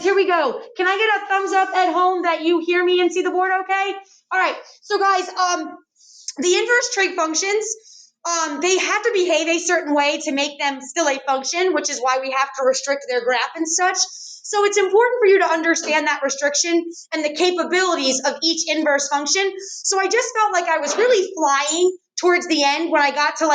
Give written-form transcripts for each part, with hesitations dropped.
Here we go. Can I get a thumbs up at home that you hear me and see the board okay? All right. So guys, the inverse trig functions, they have to behave a certain way to make them still a function, which is why we have to restrict their graph and such. So it's important for you to understand that restriction and the capabilities of each inverse function. So I just felt like I was really flying towards the end when I got to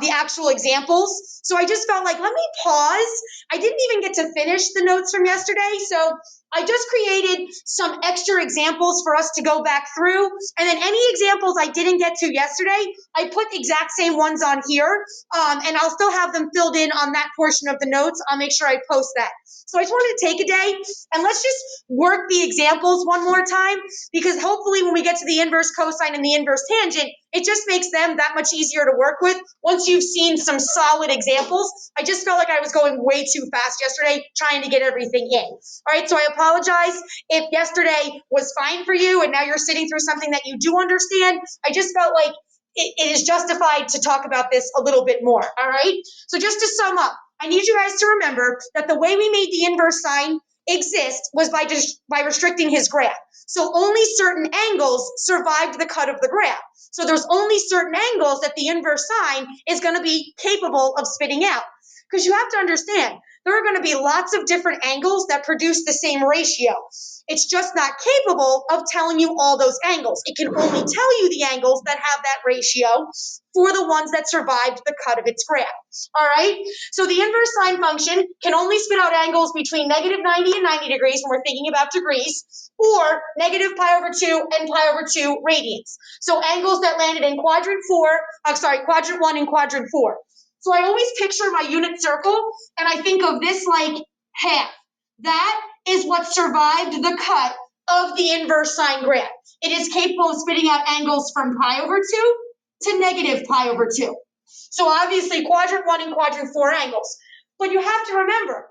the actual examples. So I just felt like, let me pause. I didn't even get to finish the notes from yesterday. So I just created some extra examples for us to go back through. And then any examples I didn't get to yesterday, I put the exact same ones on here. And I'll still have them filled in on that portion of the notes. I'll make sure I post that. So I just wanted to take a day and let's just work the examples one more time, because hopefully when we get to the inverse cosine and the inverse tangent, it just makes them that much easier to work with once you've seen some solid examples. I just felt like I was going way too fast yesterday trying to get everything in. All right, so I apologize if yesterday was fine for you and now you're sitting through something that you do understand. I just felt like it is justified to talk about this a little bit more, all right? So just to sum up, I need you guys to remember that the way we made the inverse sine exist was by restricting his graph. So only certain angles survived the cut of the graph. So there's only certain angles that the inverse sine is going to be capable of spitting out. Because you have to understand, there are going to be lots of different angles that produce the same ratio. It's just not capable of telling you all those angles. It can only tell you the angles that have that ratio for the ones that survived the cut of its graph. All right? So the inverse sine function can only spit out angles between negative 90 and 90 degrees when we're thinking about degrees, or negative pi over 2 and pi over 2 radians. So angles that landed in quadrant 1 and quadrant 4. So I always picture my unit circle, and I think of this like half. That is what survived the cut of the inverse sine graph. It is capable of spitting out angles from pi over 2 to negative pi over 2. So obviously quadrant 1 and quadrant 4 angles. But you have to remember,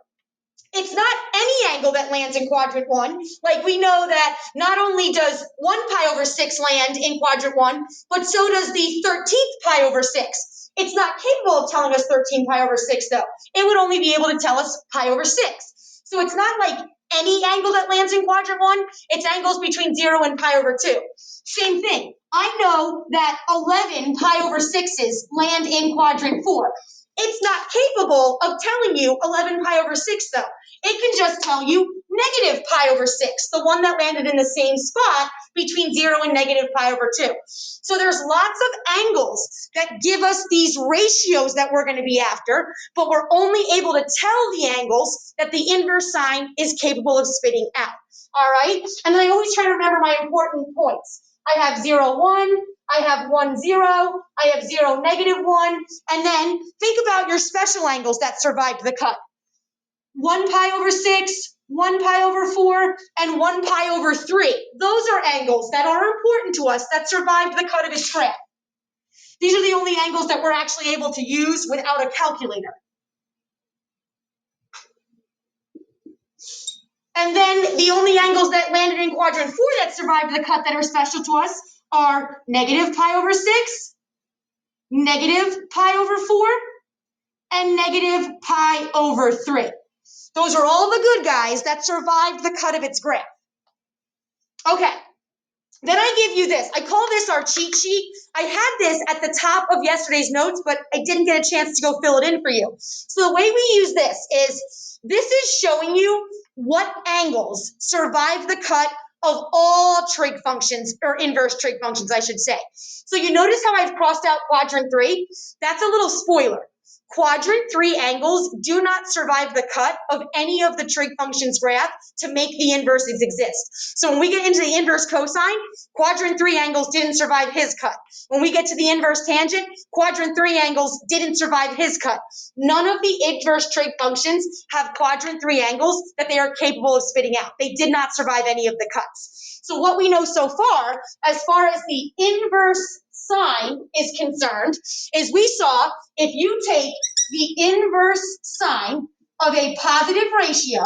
it's not any angle that lands in quadrant 1. Like we know that not only does 1 pi over 6 land in quadrant 1, but so does the 13th pi over 6. It's not capable of telling us 13 pi over 6 though. It would only be able to tell us pi over 6. So it's not like any angle that lands in quadrant 1, it's angles between 0 and pi over 2. Same thing. I know that 11 pi over 6s land in quadrant 4. It's not capable of telling you 11 pi over 6 though. It can just tell you negative pi over 6, the one that landed in the same spot between 0 and negative pi over 2. So there's lots of angles that give us these ratios that we're going to be after, but we're only able to tell the angles that the inverse sine is capable of spitting out. All right? And then I always try to remember my important points. I have 0, 1, I have 1, 0, I have 0, negative 1, and then think about your special angles that survived the cut. 1 pi over 6, 1 pi over 4, and 1 pi over 3. Those are angles that are important to us that survived the cut of his graph. These are the only angles that we're actually able to use without a calculator. And then the only angles that landed in quadrant 4 that survived the cut that are special to us are negative pi over 6, negative pi over 4, and negative pi over 3. Those are all the good guys that survived the cut of its graph. Okay, then I give you this. I call this our cheat sheet. I had this at the top of yesterday's notes, but I didn't get a chance to go fill it in for you. So the way we use this is showing you what angles survive the cut of all trig functions, or inverse trig functions, I should say. So you notice how I've crossed out quadrant 3? That's a little spoiler. Quadrant 3 angles do not survive the cut of any of the trig functions graph to make the inverses exist. So when we get into the inverse cosine, quadrant 3 angles didn't survive his cut. When we get to the inverse tangent, quadrant 3 angles didn't survive his cut. None of the inverse trig functions have quadrant 3 angles that they are capable of spitting out. They did not survive any of the cuts. So what we know so far as the inverse sine is concerned, is we saw if you take the inverse sine of a positive ratio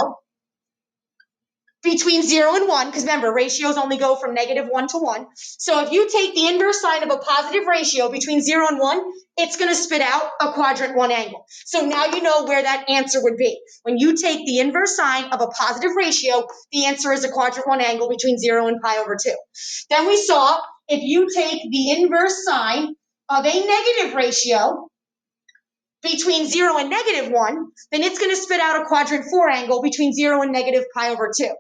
between 0 and 1, because remember, ratios only go from -1 to 1. So if you take the inverse sine of a positive ratio between 0 and 1, it's going to spit out a quadrant 1 angle. So now you know where that answer would be. When you take the inverse sine of a positive ratio, the answer is a quadrant 1 angle between 0 and pi over 2. Then we saw if you take the inverse sine of a negative ratio between 0 and -1, then it's going to spit out a quadrant 4 angle between 0 and negative pi over 2.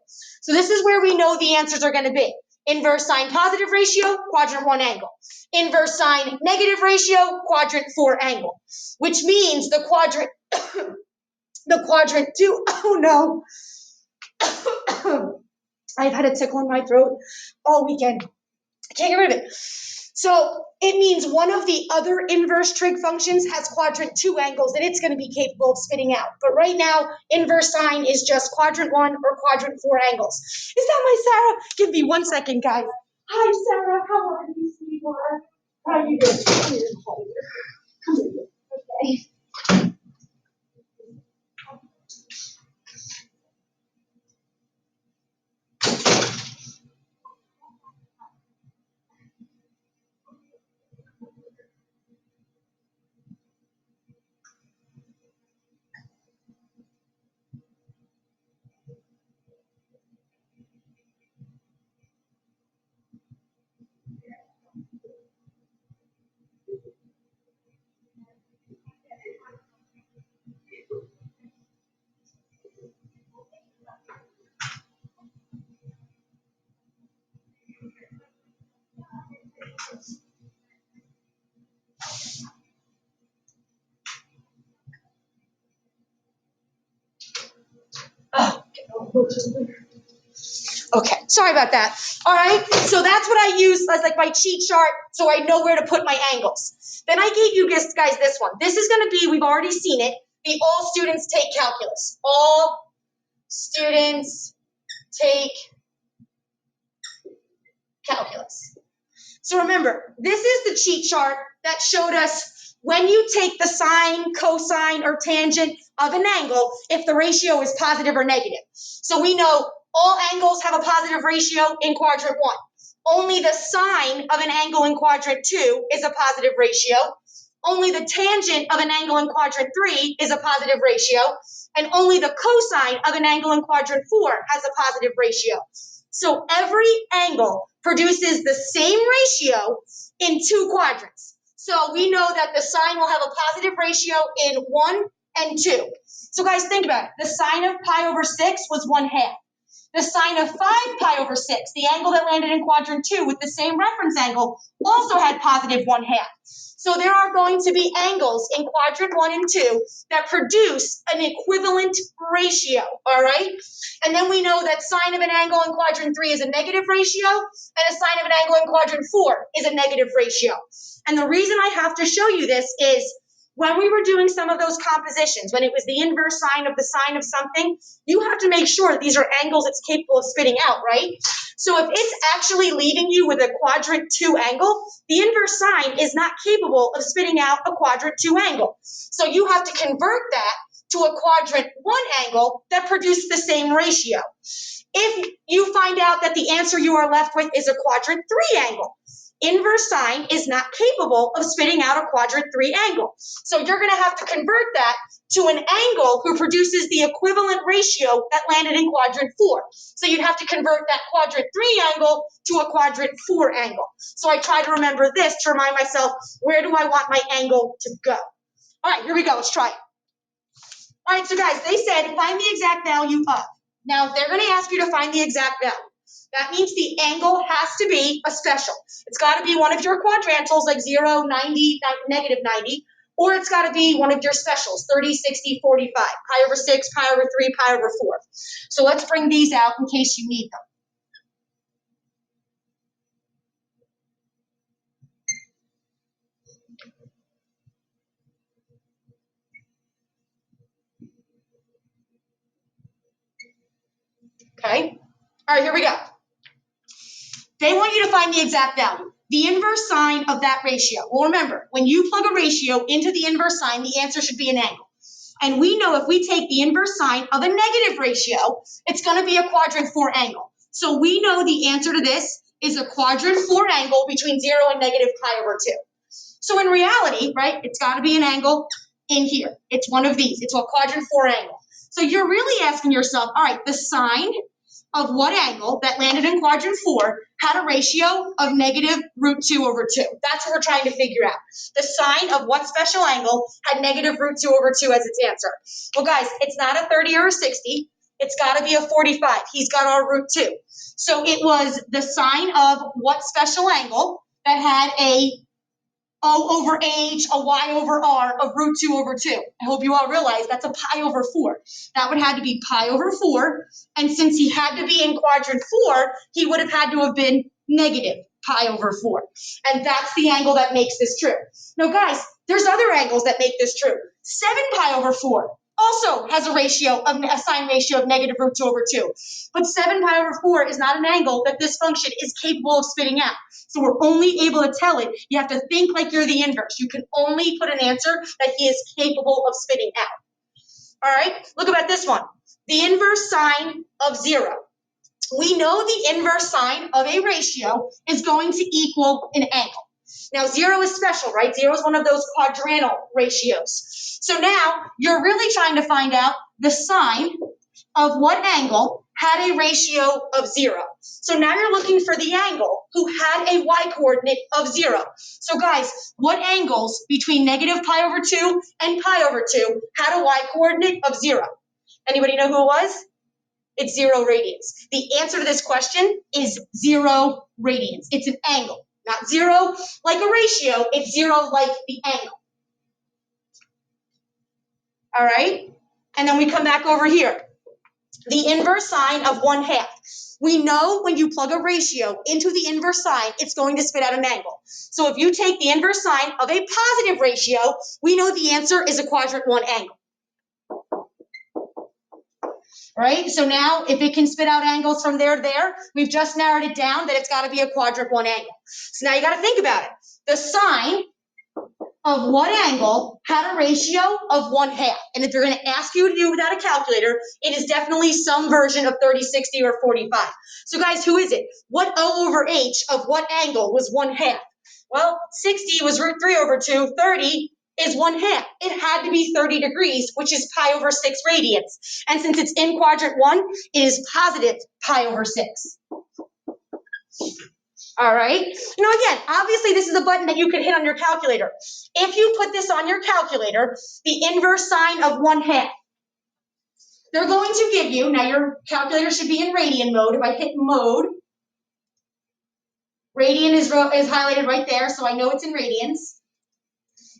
So this is where we know the answers are going to be. Inverse sine positive ratio, quadrant 1 angle. Inverse sine negative ratio, quadrant 4 angle. Which means the quadrant, the quadrant 2, oh no. I've had a tickle in my throat all weekend. I can't get rid of it. So it means one of the other inverse trig functions has quadrant 2 angles, and it's going to be capable of spitting out. But right now, inverse sine is just quadrant 1 or quadrant 4 angles. Is that my Sarah? Give me 1 second, guys. Hi, Sarah. How are you, sweetheart? How are you doing? Come here. Come here. Okay. Okay, sorry about that. All right, so that's what I use as like my cheat chart so I know where to put my angles. Then I gave you guys this one. This is going to be, we've already seen it, the all students take calculus. All students take calculus. So remember, this is the cheat chart that showed us when you take the sine, cosine, or tangent of an angle, if the ratio is positive or negative. So we know all angles have a positive ratio in quadrant 1. Only the sine of an angle in quadrant 2 is a positive ratio. Only the tangent of an angle in quadrant 3 is a positive ratio. And only the cosine of an angle in quadrant 4 has a positive ratio. So every angle produces the same ratio in 2 quadrants. So we know that the sine will have a positive ratio in 1 and 2. So guys, think about it. The sine of pi over 6 was 1/2. The sine of 5 pi over 6, the angle that landed in quadrant 2 with the same reference angle, also had positive 1/2. So there are going to be angles in quadrant 1 and 2 that produce an equivalent ratio, all right? And then we know that sine of an angle in quadrant 3 is a negative ratio, and a sine of an angle in quadrant 4 is a negative ratio. And the reason I have to show you this is when we were doing some of those compositions, when it was the inverse sine of the sine of something, you have to make sure these are angles it's capable of spitting out, right? So if it's actually leaving you with a quadrant 2 angle, the inverse sine is not capable of spitting out a quadrant 2 angle. So you have to convert that to a quadrant 1 angle that produces the same ratio. If you find out that the answer you are left with is a quadrant 3 angle, inverse sine is not capable of spitting out a quadrant 3 angle. So you're going to have to convert that to an angle who produces the equivalent ratio that landed in quadrant 4. So you'd have to convert that quadrant 3 angle to a quadrant 4 angle. So I try to remember this to remind myself, where do I want my angle to go? All right, here we go. Let's try it. All right, so guys, they said find the exact value of. Now, they're going to ask you to find the exact value. That means the angle has to be a special. It's got to be one of your quadrantals like 0, 90, negative 90, or it's got to be one of your specials, 30, 60, 45, pi over 6, pi over 3, pi over 4. So let's bring these out in case you need them. Okay? All right, here we go. They want you to find the exact value. The inverse sine of that ratio. Well, remember, when you plug a ratio into the inverse sine, the answer should be an angle. And we know if we take the inverse sine of a negative ratio, it's going to be a quadrant 4 angle. So we know the answer to this is a quadrant 4 angle between 0 and negative pi over 2. So in reality, right, it's got to be an angle in here. It's one of these. It's a quadrant 4 angle. So you're really asking yourself, all right, the sine of what angle that landed in quadrant 4 had a ratio of negative root 2 over 2. That's what we're trying to figure out. The sine of what special angle had negative root 2 over 2 as its answer. Well, guys, it's not a 30 or a 60. It's got to be a 45. He's got our root 2. So it was the sine of what special angle that had a O over H, a Y over R of root 2 over 2. I hope you all realize that's a pi over 4. That would have to be pi over 4. And since he had to be in quadrant 4, he would have had to have been negative pi over 4. And that's the angle that makes this true. Now, guys, there's other angles that make this true. 7 pi over 4 also has a sine ratio of negative root 2 over 2. But 7 pi over 4 is not an angle that this function is capable of spitting out. So we're only able to tell it. You have to think like you're the inverse. You can only put an answer that he is capable of spitting out. All right, look about this one. The inverse sine of 0. We know the inverse sine of a ratio is going to equal an angle. Now, 0 is special, right? 0 is one of those quadrantal ratios. So now you're really trying to find out the sine of what angle had a ratio of 0. So now you're looking for the angle who had a y-coordinate of 0. So guys, what angles between negative pi over 2 and pi over 2 had a y-coordinate of 0? Anybody know who it was? It's 0 radians. The answer to this question is 0 radians. It's an angle, not 0 like a ratio. It's 0 like the angle. All right? And then we come back over here. The inverse sine of 1/2. We know when you plug a ratio into the inverse sine, it's going to spit out an angle. So if you take the inverse sine of a positive ratio, we know the answer is a quadrant 1 angle. Right? So now if it can spit out angles from there to there, we've just narrowed it down that it's got to be a quadrant 1 angle. So now you got to think about it. The sine of what angle had a ratio of 1/2. And if they're going to ask you to do without a calculator, it is definitely some version of 30, 60, or 45. So guys, who is it? What O over H of what angle was 1/2? Well, 60 was root 3 over 2. 30 is 1/2. It had to be 30 degrees, which is pi over 6 radians. And since it's in quadrant 1, it is positive pi over 6. All right. Now again, obviously this is a button that you can hit on your calculator. If you put this on your calculator, the inverse sine of 1/2, they're going to give you, now your calculator should be in radian mode. If I hit mode, radian is highlighted right there, so I know it's in radians.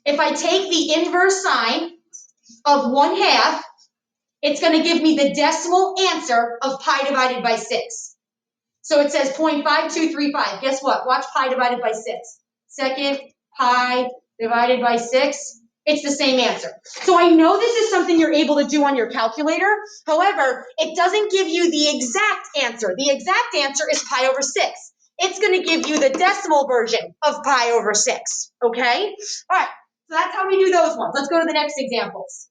If I take the inverse sine of 1/2, it's going to give me the decimal answer of pi divided by 6. So it says 0.5235. Guess what? Watch pi divided by 6. Second, pi divided by 6. It's the same answer. So I know this is something you're able to do on your calculator. However, it doesn't give you the exact answer. The exact answer is pi over 6. It's going to give you the decimal version of pi over 6. Okay? All right. So that's how we do those ones. Let's go to the next examples.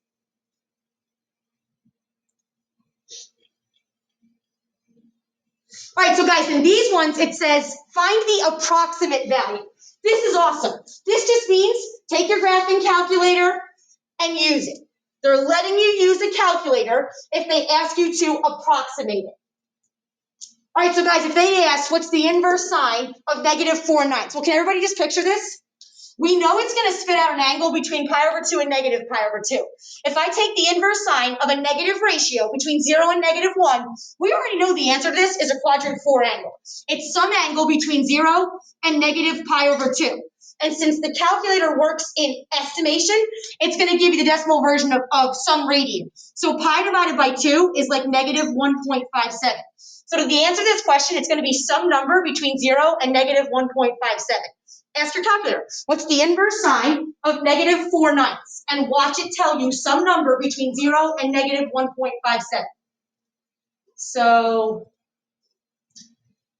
All right, so guys, in these ones, it says find the approximate value. This is awesome. This just means take your graphing calculator and use it. They're letting you use a calculator if they ask you to approximate it. All right, so guys, if they ask what's the inverse sine of negative 4/9, well, can everybody just picture this? We know it's going to spit out an angle between pi over 2 and negative pi over 2. If I take the inverse sine of a negative ratio between 0 and negative 1, we already know the answer to this is a quadrant 4 angle. It's some angle between 0 and negative pi over 2. And since the calculator works in estimation, it's going to give you the decimal version of some radian. So pi divided by 2 is like negative 1.57. So to the answer to this question, it's going to be some number between 0 and negative 1.57. Ask your calculator, what's the inverse sine of negative 4/9? And watch it tell you some number between 0 and negative 1.57. So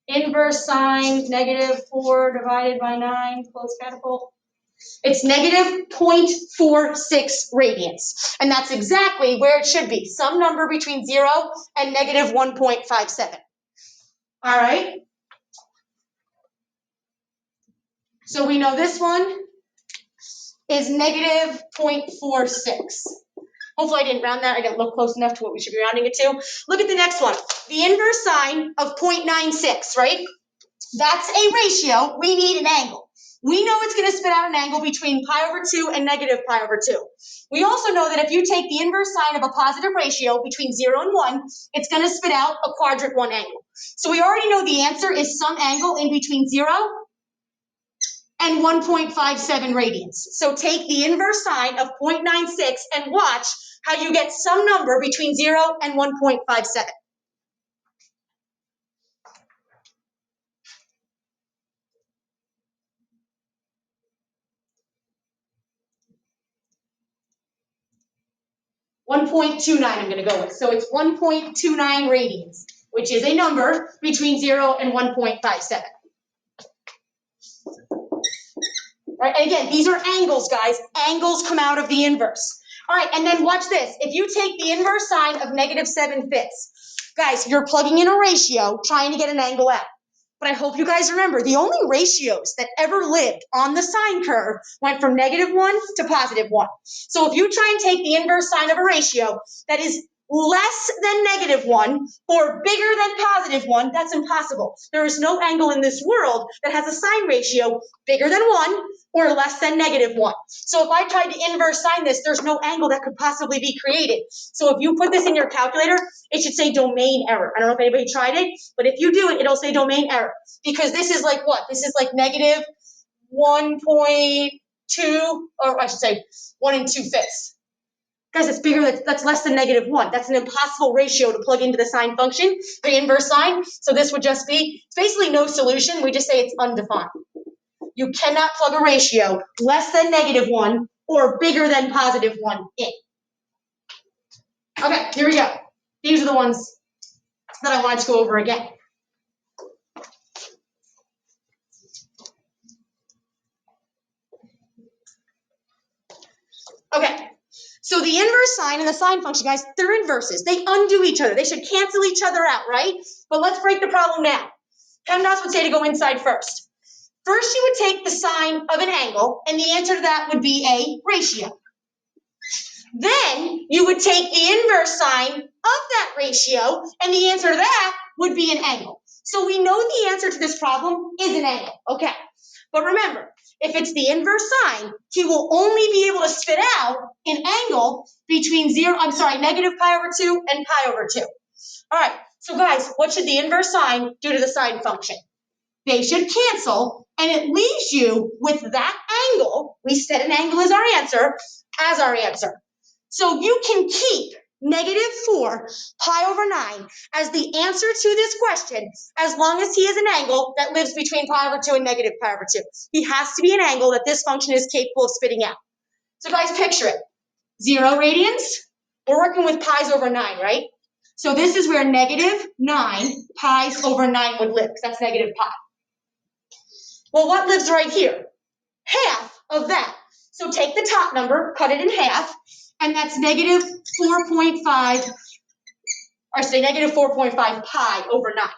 inverse sine negative 4 divided by 9, close catapult. It's negative 0.46 radians. And that's exactly where it should be, some number between 0 and negative 1.57. All right? So we know this one is negative 0.46. Hopefully I didn't round that. I didn't look close enough to what we should be rounding it to. Look at the next one. The inverse sine of 0.96, right? That's a ratio. We need an angle. We know it's going to spit out an angle between pi over 2 and negative pi over 2. We also know that if you take the inverse sine of a positive ratio between 0 and 1, it's going to spit out a quadrant 1 angle. So we already know the answer is some angle in between 0 and 1.57 radians. So take the inverse sine of 0.96 and watch how you get some number between 0 and 1.57. .29 I'm going to go with. So it's 1.29 radians, which is a number between 0 and 1.57. Right? And again, these are angles, guys. Angles come out of the inverse. All right, and then watch this. If you take the inverse sine of negative 7/5, guys, you're plugging in a ratio, trying to get an angle out. But I hope you guys remember, the only ratios that ever lived on the sine curve went from -1 to +1. So if you try and take the inverse sine of a ratio that is less than -1 or bigger than +1, that's impossible. There is no angle in this world that has a sine ratio bigger than 1 or less than -1. So if I tried to inverse sine this, there's no angle that could possibly be created. So if you put this in your calculator, it should say domain error. I don't know if anybody tried it, but if you do it, it'll say domain error. Because this is like what? This is like negative 1.2, or I should say 1 2/5. Guys, it's bigger, that's less than -1. That's an impossible ratio to plug into the sine function, the inverse sine. So this would just be, it's basically no solution. We just say it's undefined. You cannot plug a ratio less than -1 or bigger than +1 in. Okay, here we go. These are the ones that I wanted to go over again. Okay, so the inverse sine and the sine function, guys, they're inverses. They undo each other. They should cancel each other out, right? But let's break the problem down. PEMDAS would say to go inside first. First, you would take the sine of an angle, and the answer to that would be a ratio. Then, you would take the inverse sine of that ratio, and the answer to that would be an angle. So we know the answer to this problem is an angle, okay? But remember, if it's the inverse sine, he will only be able to spit out an angle between negative pi over 2 and pi over 2. All right, so guys, what should the inverse sine do to the sine function? They should cancel, and it leaves you with that angle, we said an angle is our answer, as our answer. So you can keep -4 pi over 9 as the answer to this question as long as he is an angle that lives between pi over 2 and negative pi over 2. He has to be an angle that this function is capable of spitting out. So guys, picture it. 0 radians, we're working with pi's over 9, right? So this is where -9 pi's over 9 would live, because that's negative pi. Well, what lives right here? Half of that. So take the top number, cut it in half, and that's -4.5, or say -4.5 pi over 9.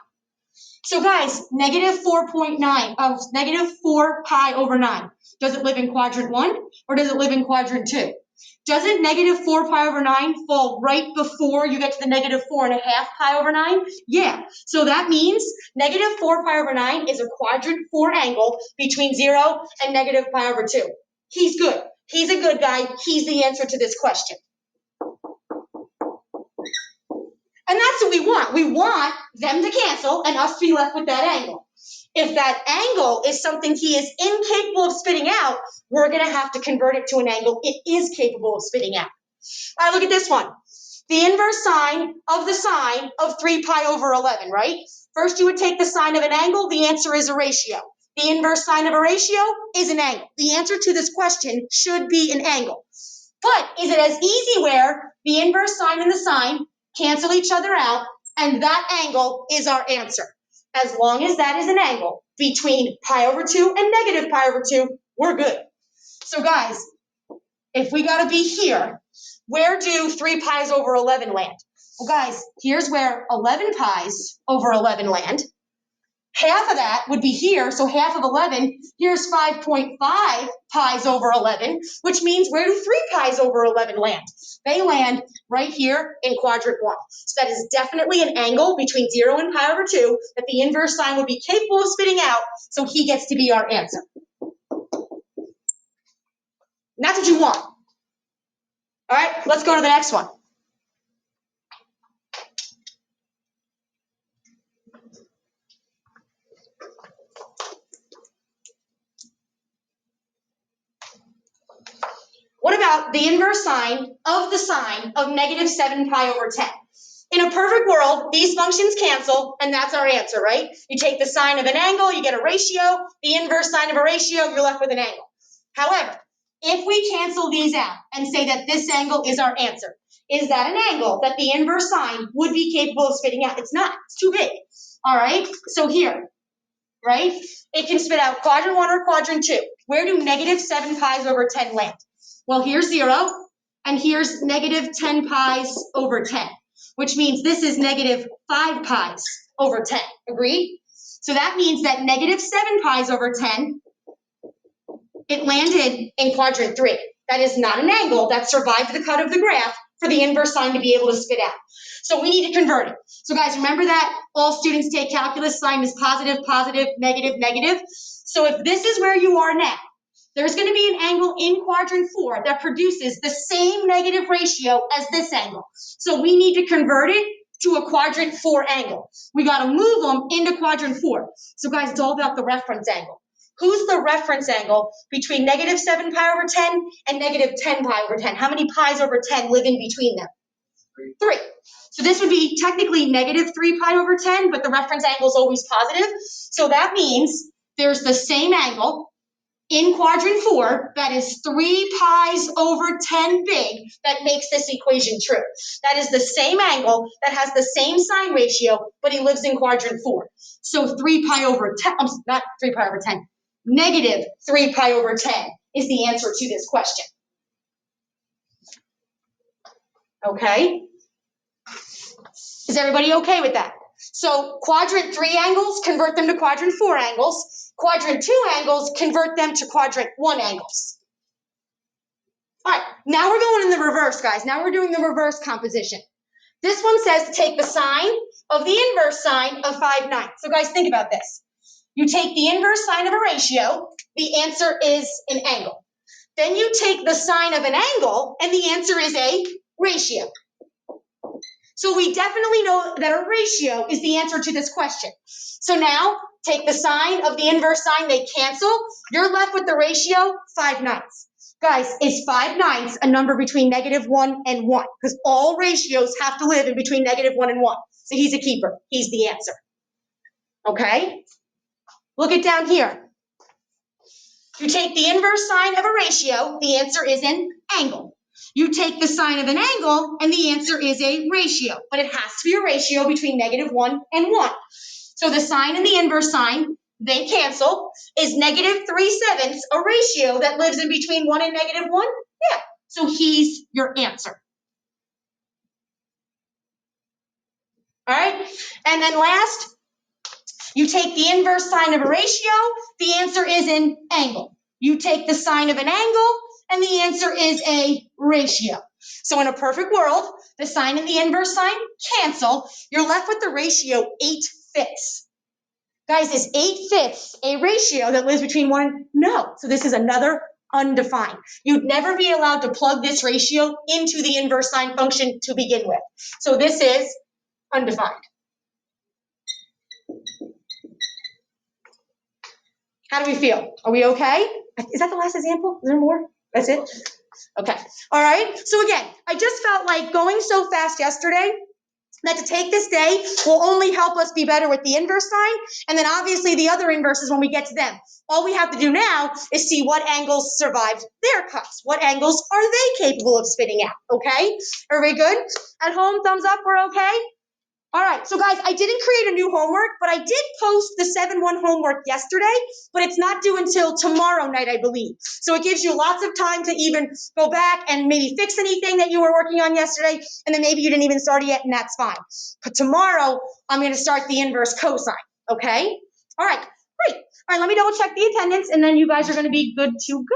So guys, -4 pi over 9. Does it live in quadrant 1 or does it live in quadrant 2? Doesn't -4 pi over 9 fall right before you get to the -4.5 pi over 9? Yeah, so that means -4 pi over 9 is a quadrant 4 angle between 0 and negative pi over 2. He's good. He's a good guy. He's the answer to this question. And that's what we want. We want them to cancel and us to be left with that angle. If that angle is something he is incapable of spitting out, we're going to have to convert it to an angle it is capable of spitting out. All right, look at this one. The inverse sine of 3 pi over 11, right? First, you would take the sine of an angle. The answer is a ratio. The inverse sine of a ratio is an angle. The answer to this question should be an angle. But is it as easy where the inverse sine and the sine cancel each other out, and that angle is our answer? As long as that is an angle between pi over 2 and negative pi over 2, we're good. So guys, if we got to be here, where do 3 pi's over 11 land? Well, guys, here's where 11 pi's over 11 land. Half of that would be here, so half of 11, here's 5.5 pi's over 11, which means where do 3 pi's over 11 land? They land right here in quadrant 1. So that is definitely an angle between 0 and pi over 2 that the inverse sine would be capable of spitting out, so he gets to be our answer. And that's what you want. All right, let's go to the next one. What about the inverse sine of the sine of negative 7 pi over 10? In a perfect world, these functions cancel, and that's our answer, right? You take the sine of an angle, you get a ratio. The inverse sine of a ratio, you're left with an angle. However, if we cancel these out and say that this angle is our answer, is that an angle that the inverse sine would be capable of spitting out? It's not. It's too big. All right? So here, right? It can spit out quadrant 1 or quadrant 2. Where do negative 7 pi's over 10 land? Well, here's 0, and here's negative 10 pi's over 10, which means this is negative 5 pi's over 10. Agreed? So that means that negative 7 pi's over 10, it landed in quadrant 3. That is not an angle that survived the cut of the graph for the inverse sine to be able to spit out. So we need to convert it. So guys, remember that all students take calculus, sine is positive, positive, negative, negative. So if this is where you are now, there's going to be an angle in quadrant 4 that produces the same negative ratio as this angle. So we need to convert it to a quadrant 4 angle. We got to move them into quadrant 4. So guys, it's all about the reference angle. Who's the reference angle between negative 7 pi over 10 and negative 10 pi over 10? How many pi's over 10 live in between them? 3. So this would be technically negative 3 pi over 10, but the reference angle is always positive. So that means there's the same angle in quadrant 4 that is 3 pi's over 10 big that makes this equation true. That is the same angle that has the same sine ratio, but he lives in quadrant 4. So 3 pi over 10, not 3 pi over 10, negative 3 pi over 10 is the answer to this question. Okay? Is everybody okay with that? So quadrant 3 angles, convert them to quadrant 4 angles. Quadrant 2 angles, convert them to quadrant 1 angles. All right, now we're going in the reverse, guys. Now we're doing the reverse composition. This one says to take the sine of the inverse sine of 5/9. So guys, think about this. You take the inverse sine of a ratio, the answer is an angle. Then you take the sine of an angle, and the answer is a ratio. So we definitely know that a ratio is the answer to this question. So now, take the sine of the inverse sine, they cancel. You're left with the ratio 5/9. Guys, is 5/9 a number between -1 and 1? Because all ratios have to live in between -1 and 1. So he's a keeper. He's the answer. Okay? Look it down here. You take the inverse sine of a ratio, the answer is an angle. You take the sine of an angle, and the answer is a ratio. But it has to be a ratio between -1 and 1. So the sine and the inverse sine, they cancel. Is -3/7 a ratio that lives in between 1 and -1? Yeah. So he's your answer. All right? And then last, you take the inverse sine of a ratio, the answer is an angle. You take the sine of an angle, and the answer is a ratio. So in a perfect world, the sine and the inverse sine cancel. You're left with the ratio 8/5. Guys, is 8/5 a ratio that lives between 1 and no? So this is another undefined. You'd never be allowed to plug this ratio into the inverse sine function to begin with. So this is undefined. How do we feel? Are we okay? Is that the last example? Is there more? That's it? Okay. All right. So again, I just felt like going so fast yesterday that to take this day will only help us be better with the inverse sine, and then obviously the other inverses when we get to them. All we have to do now is see what angles survived their cuts. What angles are they capable of spitting out? Okay? Everybody good? At home, thumbs up, we're okay? All right, so guys, I didn't create a new homework, but I did post the 7-1 homework yesterday, but it's not due until tomorrow night, I believe. So it gives you lots of time to even go back and maybe fix anything that you were working on yesterday, and then maybe you didn't even start it yet, and that's fine. But tomorrow, I'm going to start the inverse cosine, okay? All right, great. All right, let me double check the attendance, and then you guys are going to be good to go.